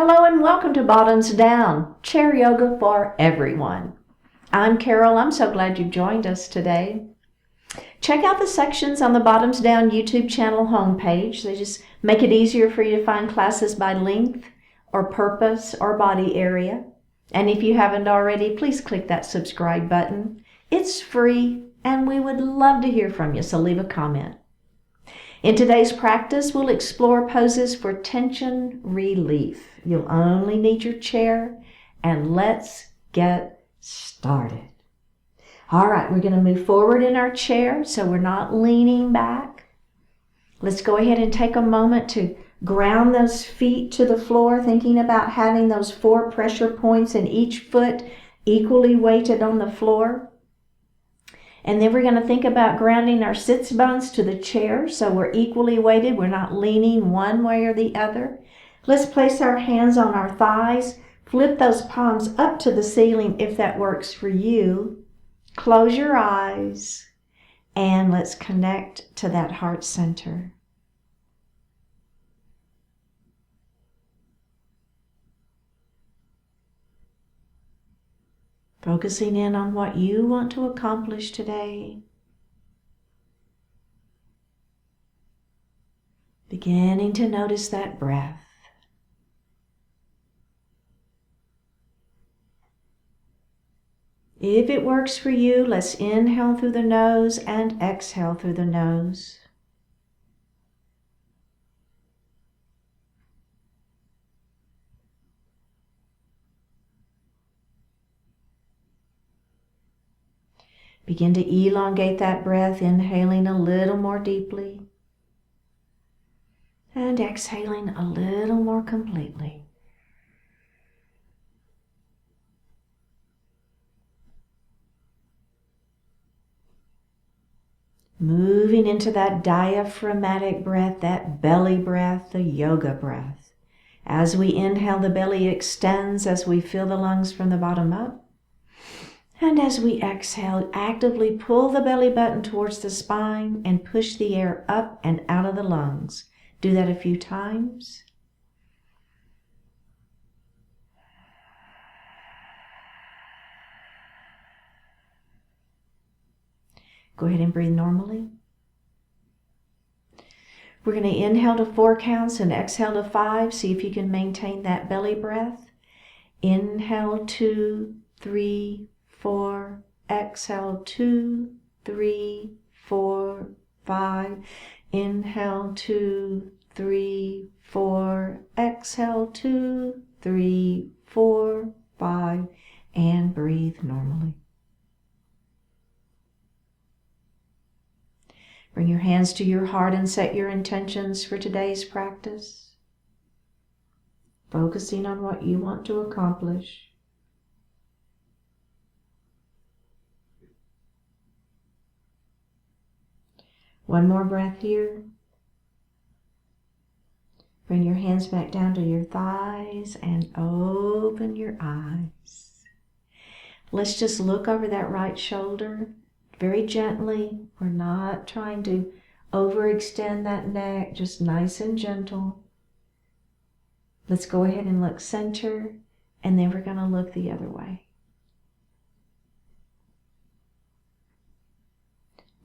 Hello and welcome to Bottoms Down, chair yoga for everyone. I'm Carol. I'm so glad you've joined us today. Check out the sections on the Bottoms Down YouTube channel homepage. They just make it easier for you to find classes by length or purpose or body area. And if you haven't already, please click that subscribe button. It's free and we would love to hear from you, so leave a comment. In today's practice, we'll explore poses for tension relief. You'll only need your chair, and let's get started. All right, we're going to move forward in our chair so we're not leaning back. Let's go ahead and take a moment to ground those feet to the floor, thinking about having those 4 pressure points in each foot equally weighted on the floor. And then we're going to think about grounding our sits bones to the chair so we're equally weighted. We're not leaning one way or the other. Let's place our hands on our thighs. Flip those palms up to the ceiling if that works for you. Close your eyes and let's connect to that heart center. Focusing in on what you want to accomplish today. Beginning to notice that breath. If it works for you, let's inhale through the nose and exhale through the nose. Begin to elongate that breath, inhaling a little more deeply and exhaling a little more completely. Moving into that diaphragmatic breath, that belly breath, the yoga breath. As we inhale, the belly extends as we fill the lungs from the bottom up. And as we exhale, actively pull the belly button towards the spine and push the air up and out of the lungs. Do that a few times. Go ahead and breathe normally. We're going to inhale to 4 counts and exhale to 5. See if you can maintain that belly breath. Inhale 2, 3, 4, exhale 2, 3, 4, 5. Inhale 2, 3, 4, exhale 2, 3, 4, 5, and breathe normally. Bring your hands to your heart and set your intentions for today's practice, focusing on what you want to accomplish. One more breath here. Bring your hands back down to your thighs and open your eyes. Let's just look over that right shoulder very gently. We're not trying to overextend that neck, just nice and gentle. Let's go ahead and look center, and then we're going to look the other way.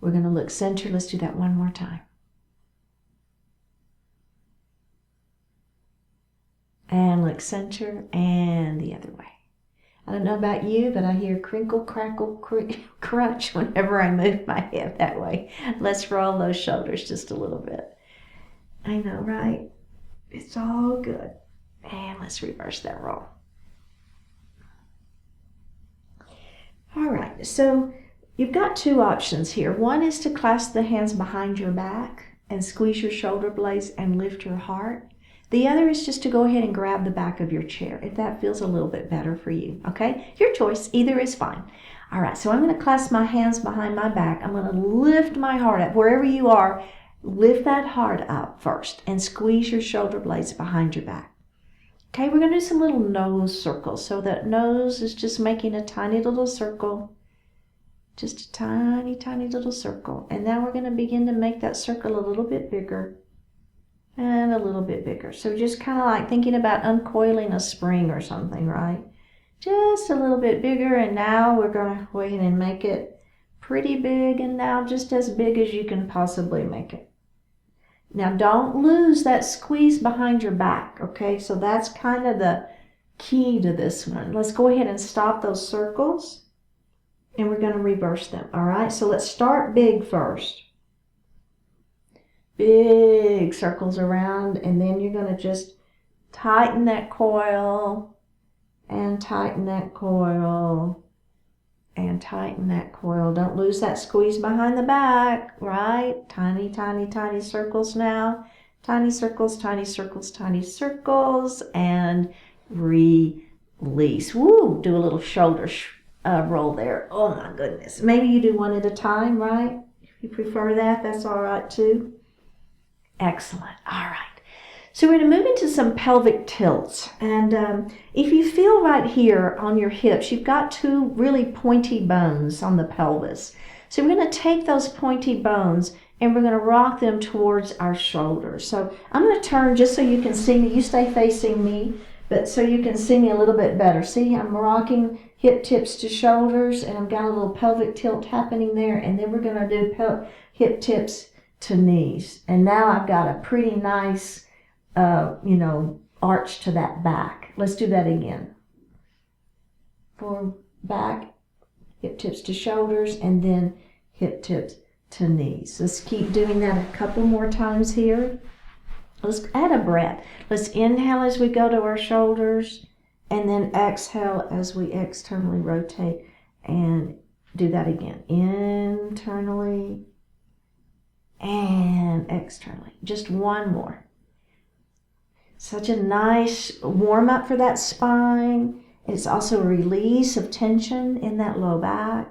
We're going to look center. Let's do that one more time. And look center and the other way. I don't know about you, but I hear crinkle, crackle, crunch whenever I move my head that way. Let's roll those shoulders just a little bit. I know, right? It's all good. And let's reverse that roll. All right, so you've got 2 options here. One is to clasp the hands behind your back and squeeze your shoulder blades and lift your heart. The other is just to go ahead and grab the back of your chair, if that feels a little bit better for you, okay? Your choice, either is fine. All right, so I'm going to clasp my hands behind my back. I'm going to lift my heart up. Wherever you are, lift that heart up first and squeeze your shoulder blades behind your back. Okay, we're going to do some little nose circles. So that nose is just making a tiny little circle. Just a tiny, tiny little circle. And now we're going to begin to make that circle a little bit bigger. and a little bit bigger. So just kind of like thinking about uncoiling a spring or something, right? Just a little bit bigger, and now we're going to go ahead and make it pretty big, and now just as big as you can possibly make it. Now don't lose that squeeze behind your back, okay? So that's kind of the key to this one. Let's go ahead and stop those circles, and we're going to reverse them, all right? So let's start big first. Big circles around, and then you're going to just tighten that coil and tighten that coil and tighten that coil. Don't lose that squeeze behind the back, right? Tiny, tiny, tiny circles now. Tiny circles, tiny circles, tiny circles, and release. Woo! Do a little shoulder roll there. Oh my goodness. Maybe you do one at a time, right? If you prefer that, that's all right too. Excellent. All right. So we're going to move into some pelvic tilts. And if you feel right here on your hips, you've got two really pointy bones on the pelvis. So we're going to take those pointy bones and we're going to rock them towards our shoulders. So I'm going to turn just so you can see me. You stay facing me, but so you can see me a little bit better. See, I'm rocking hip tips to shoulders, and I've got a little pelvic tilt happening there. And then we're going to do hip tips to knees. And now I've got a pretty nice, arch to that back. Let's do that again. Forward, back, hip tips to shoulders, and then hip tips to knees. Let's keep doing that a couple more times here. Let's add a breath. Let's inhale as we go to our shoulders, and then exhale as we externally rotate, and do that again. Internally and externally. Just one more. Such a nice warm up for that spine. It's also a release of tension in that low back.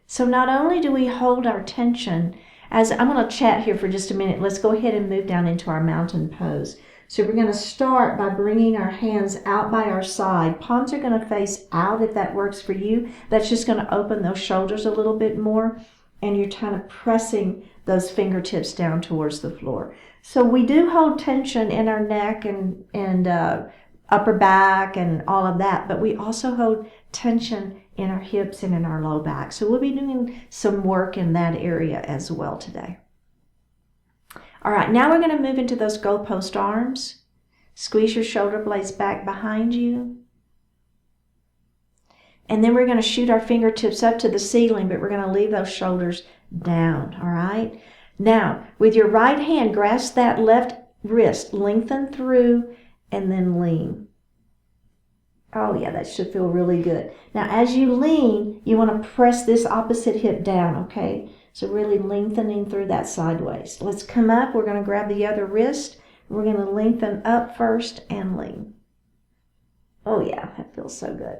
So not only do we hold our tension, as I'm going to chat here for just a minute, let's go ahead and move down into our mountain pose. So we're going to start by bringing our hands out by our side. Palms are going to face out if that works for you. That's just going to open those shoulders a little bit more, and you're kind of pressing those fingertips down towards the floor. So we do hold tension in our neck and upper back and all of that, but we also hold tension in our hips and in our low back. So we'll be doing some work in that area as well today. All right, now we're going to move into those goalpost arms. Squeeze your shoulder blades back behind you. And then we're going to shoot our fingertips up to the ceiling, but we're going to leave those shoulders down, all right? Now, with your right hand, grasp that left wrist, lengthen through, and then lean. Oh yeah, that should feel really good. Now, as you lean, you want to press this opposite hip down, okay? So really lengthening through that sideways. Let's come up. We're going to grab the other wrist. We're going to lengthen up first and lean. Oh yeah, that feels so good.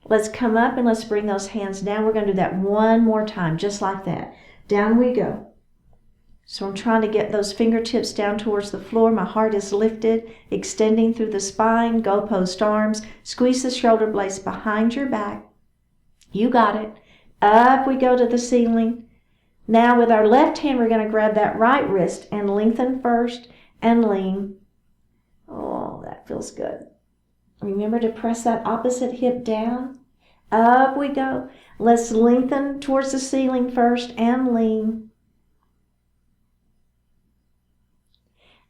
Let's come up and let's bring those hands down. We're going to do that one more time, just like that. Down we go. So I'm trying to get those fingertips down towards the floor. My heart is lifted, extending through the spine, goalpost arms. Squeeze the shoulder blades behind your back. You got it. Up we go to the ceiling. Now with our left hand, we're going to grab that right wrist and lengthen first and lean. Oh, that feels good. Remember to press that opposite hip down. Up we go. Let's lengthen towards the ceiling first and lean.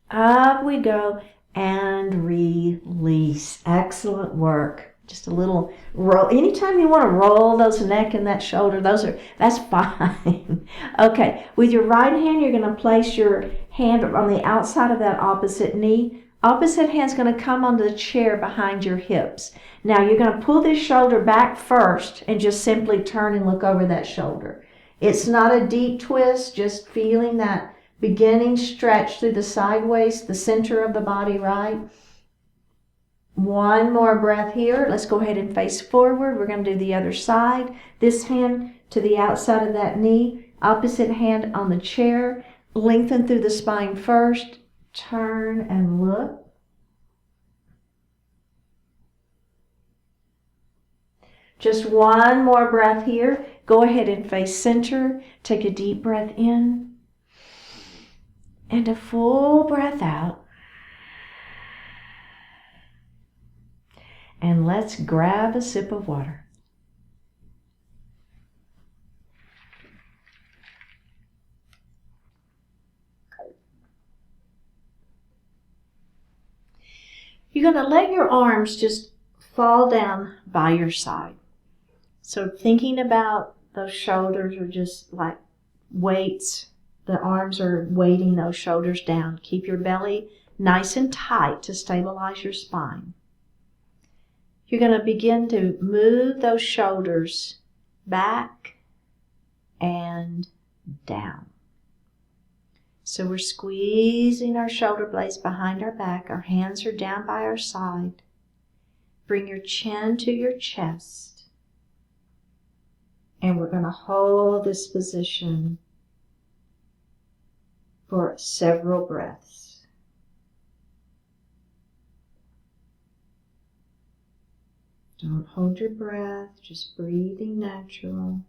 Up we go and release. Excellent work. Just a little roll. Anytime you want to roll those neck and that shoulder, that's fine. Okay, with your right hand, you're going to place your hand on the outside of that opposite knee. Opposite hand's going to come onto the chair behind your hips. Now you're going to pull this shoulder back first and just simply turn and look over that shoulder. It's not a deep twist, just feeling that beginning stretch through the sideways, the center of the body, right? One more breath here. Let's go ahead and face forward. We're going to do the other side. This hand to the outside of that knee, opposite hand on the chair. Lengthen through the spine first. Turn and look. Just one more breath here. Go ahead and face center. Take a deep breath in. And a full breath out. And let's grab a sip of water. You're going to let your arms just fall down by your side. So thinking about those shoulders are just like weights. The arms are weighting those shoulders down. Keep your belly nice and tight to stabilize your spine. You're going to begin to move those shoulders back and down. So we're squeezing our shoulder blades behind our back. Our hands are down by our side. Bring your chin to your chest. And we're going to hold this position for several breaths. Don't hold your breath, just breathing natural.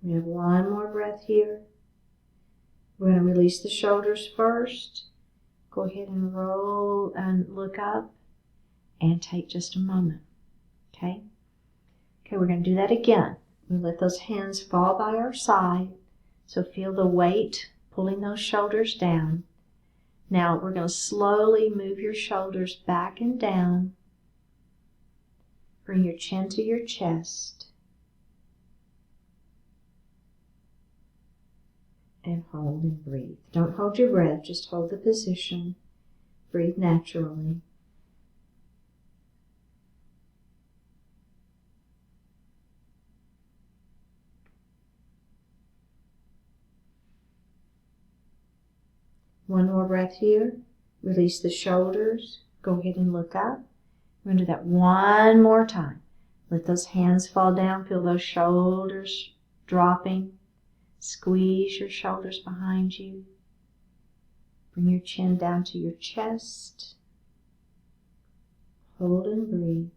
We have one more breath here. We're going to release the shoulders first. Go ahead and roll and look up and take just a moment. Okay? Okay, we're going to do that again. We let those hands fall by our side. So feel the weight pulling those shoulders down. Now we're going to slowly move your shoulders back and down. Bring your chin to your chest. And hold and breathe. Don't hold your breath, just hold the position. Breathe naturally. One more breath here. Release the shoulders. Go ahead and look up. We're going to do that one more time. Let those hands fall down. Feel those shoulders dropping. Squeeze your shoulders behind you. Bring your chin down to your chest. Hold and breathe.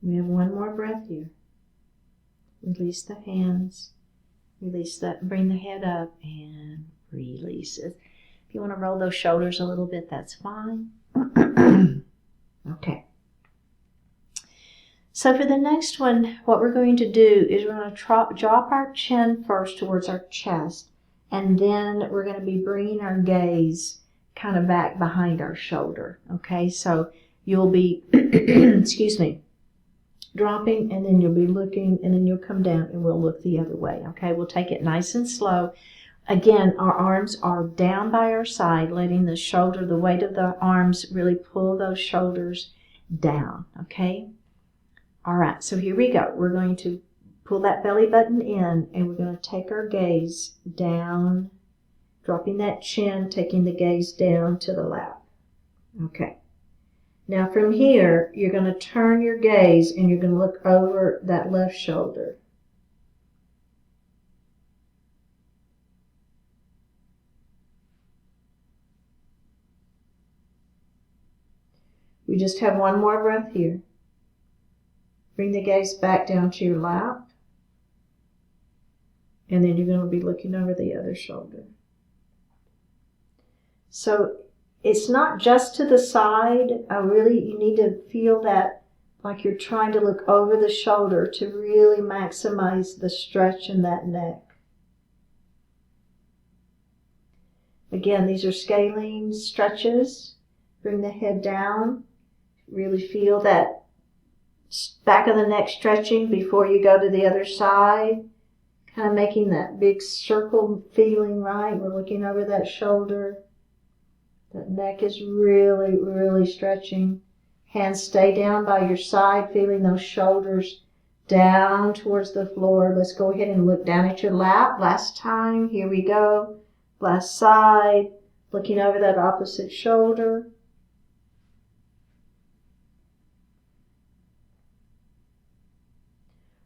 We have one more breath here. Release the hands. Bring the head up and release it. If you want to roll those shoulders a little bit, that's fine. Okay. So for the next one, what we're going to do is we're going to drop our chin first towards our chest, and then we're going to be bringing our gaze kind of back behind our shoulder. Okay, so you'll be, excuse me, dropping, and then you'll be looking, and then you'll come down and we'll look the other way. Okay, we'll take it nice and slow. Again, our arms are down by our side, letting the shoulder, the weight of the arms really pull those shoulders down. Okay. All right, so here we go. We're going to pull that belly button in, and we're going to take our gaze down, dropping that chin, taking the gaze down to the lap. Okay. Now from here, you're going to turn your gaze, and you're going to look over that left shoulder. We just have one more breath here. Bring the gaze back down to your lap. And then you're going to be looking over the other shoulder. So it's not just to the side. You need to feel that like you're trying to look over the shoulder to really maximize the stretch in that neck. Again, these are scalene stretches. Bring the head down. Really feel that back of the neck stretching before you go to the other side. Kind of making that big circle feeling, right? We're looking over that shoulder. That neck is really, really stretching. Hands stay down by your side, feeling those shoulders down towards the floor. Let's go ahead and look down at your lap. Last time, here we go. Last side, looking over that opposite shoulder.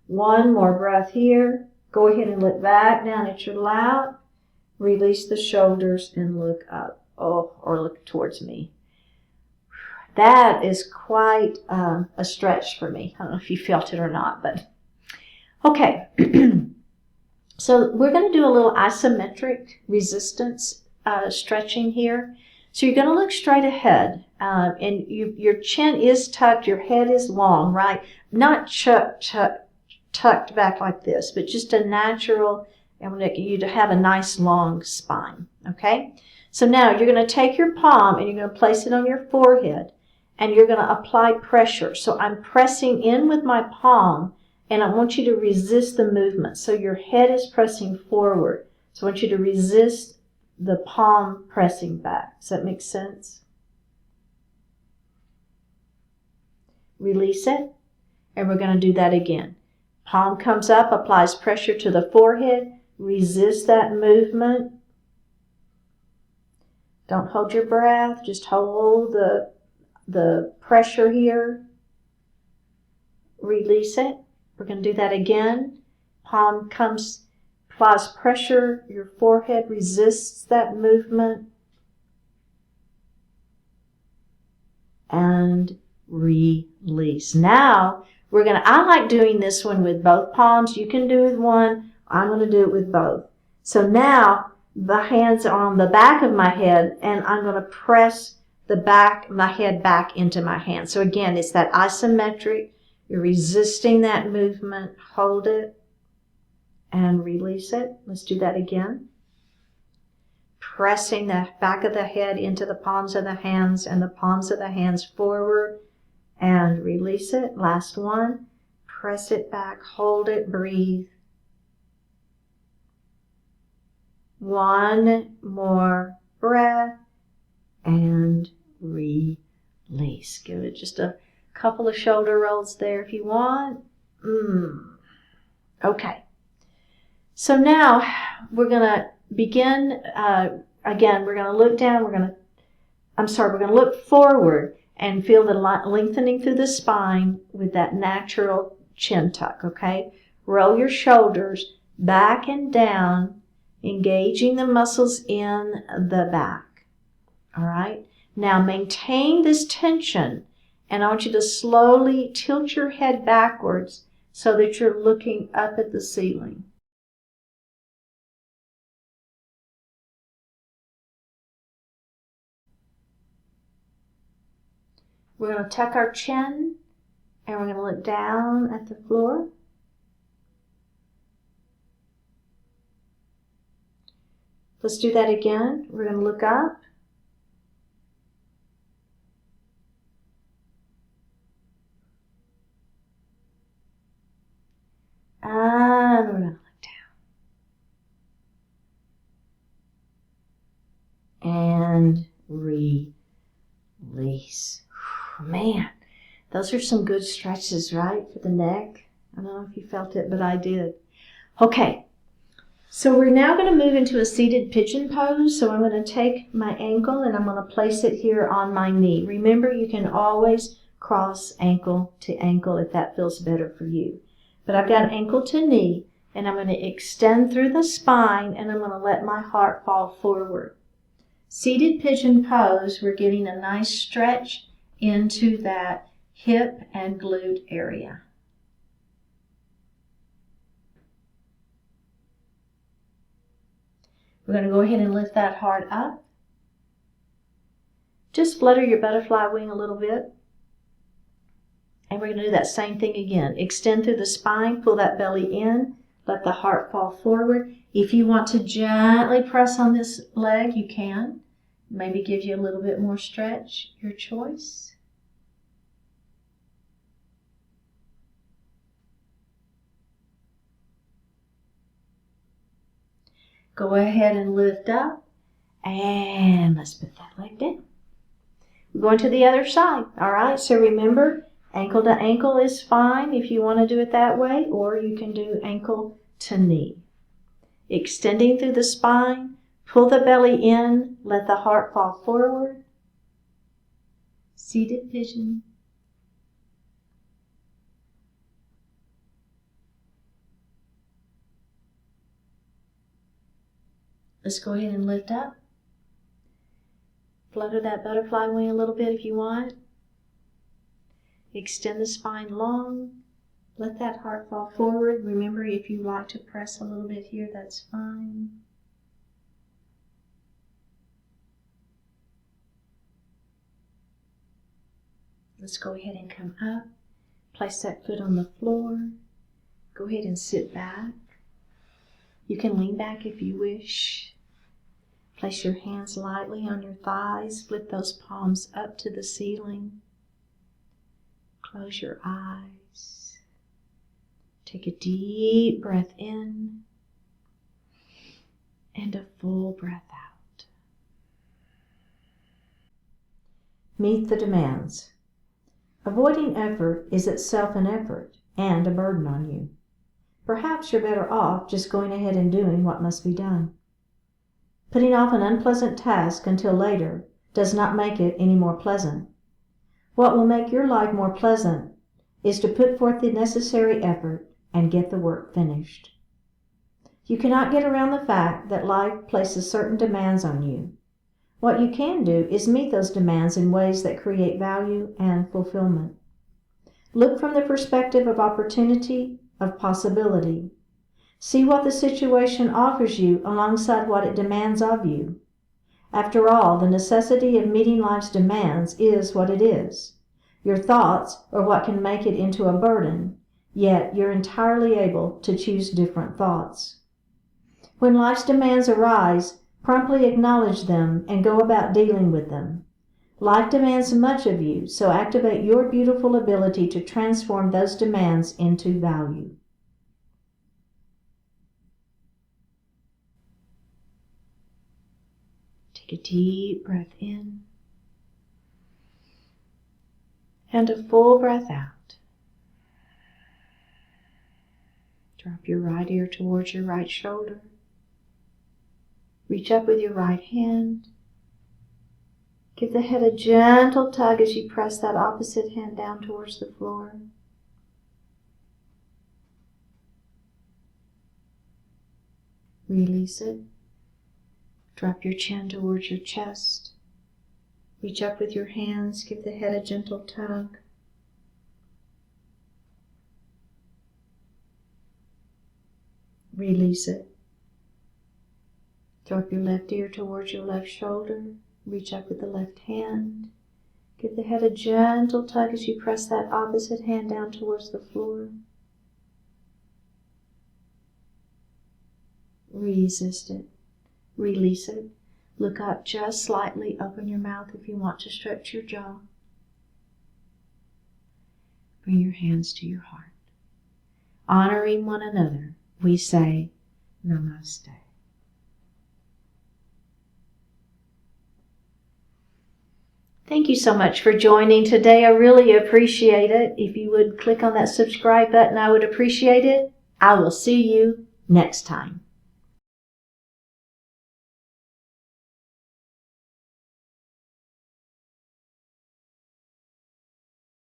One more breath here. Go ahead and look back down at your lap. Release the shoulders and look up. or look towards me. That is quite a stretch for me. I don't know if you felt it or not, but okay. So we're going to do a little isometric resistance stretching here. So you're going to look straight ahead, and your chin is tucked, your head is long, right? Not tucked back like this, but just a natural, I want you to have a nice long spine, okay? So now you're going to take your palm and you're going to place it on your forehead, and you're going to apply pressure. So I'm pressing in with my palm, and I want you to resist the movement. So your head is pressing forward. So I want you to resist the palm pressing back. Does that make sense? Release it, and we're going to do that again. Palm comes up, applies pressure to the forehead. Resist that movement. Don't hold your breath. Just hold the pressure here. Release it. We're going to do that again. Palm comes, applies pressure. Your forehead resists that movement. And release. Now, I like doing this one with both palms. You can do it with one. I'm going to do it with both. So now, the hands are on the back of my head, and I'm going to press my head back into my hand. So again, it's that isometric. You're resisting that movement. Hold it and release it. Let's do that again. Pressing the back of the head into the palms of the hands and the palms of the hands forward, and release it. Last one. Press it back. Hold it. Breathe. One more breath and release. Give it just a couple of shoulder rolls there if you want. Okay. So now we're going to begin. Again, we're going to look down. We're going to look forward and feel the lengthening through the spine with that natural chin tuck. Okay. Roll your shoulders back and down, engaging the muscles in the back. All right. Now maintain this tension, and I want you to slowly tilt your head backwards so that you're looking up at the ceiling. We're going to tuck our chin, and we're going to look down at the floor. Let's do that again. We're going to look up. And we're going to look down. And release. Man, those are some good stretches, right, for the neck. I don't know if you felt it, but I did. Okay, so we're now going to move into a seated pigeon pose. So I'm going to take my ankle and I'm going to place it here on my knee. Remember, you can always cross ankle to ankle if that feels better for you. But I've got ankle to knee, and I'm going to extend through the spine, and I'm going to let my heart fall forward. Seated pigeon pose, we're getting a nice stretch into that hip and glute area. We're going to go ahead and lift that heart up. Just flutter your butterfly wing a little bit. And we're going to do that same thing again. Extend through the spine, pull that belly in, let the heart fall forward. If you want to gently press on this leg, you can. Maybe give you a little bit more stretch, your choice. Go ahead and lift up, and let's put that leg down. We're going to the other side, all right? So remember, ankle to ankle is fine if you want to do it that way, or you can do ankle to knee. Extending through the spine, pull the belly in, let the heart fall forward. Seated pigeon. Let's go ahead and lift up. Flutter that butterfly wing a little bit if you want. Extend the spine long. Let that heart fall forward. Remember, if you like to press a little bit here, that's fine. Let's go ahead and come up. Place that foot on the floor. Go ahead and sit back. You can lean back if you wish. Place your hands lightly on your thighs. Flip those palms up to the ceiling. Close your eyes. Take a deep breath in and a full breath out. Meet the demands. Avoiding effort is itself an effort and a burden on you. Perhaps you're better off just going ahead and doing what must be done. Putting off an unpleasant task until later does not make it any more pleasant. What will make your life more pleasant is to put forth the necessary effort and get the work finished. You cannot get around the fact that life places certain demands on you. What you can do is meet those demands in ways that create value and fulfillment. Look from the perspective of opportunity, of possibility. See what the situation offers you alongside what it demands of you. After all, the necessity of meeting life's demands is what it is. Your thoughts are what can make it into a burden, yet you're entirely able to choose different thoughts. When life's demands arise, promptly acknowledge them and go about dealing with them. Life demands much of you, so activate your beautiful ability to transform those demands into value. Take a deep breath in and a full breath out. Drop your right ear towards your right shoulder. Reach up with your right hand. Give the head a gentle tug as you press that opposite hand down towards the floor. Release it. Drop your chin towards your chest. Reach up with your hands. Give the head a gentle tug. Release it. Drop your left ear towards your left shoulder. Reach up with the left hand. Give the head a gentle tug as you press that opposite hand down towards the floor. Resist it. Release it. Look up just slightly. Open your mouth if you want to stretch your jaw. Bring your hands to your heart. Honoring one another, we say Namaste. Thank you so much for joining today. I really appreciate it. If you would click on that subscribe button, I would appreciate it. I will see you next time.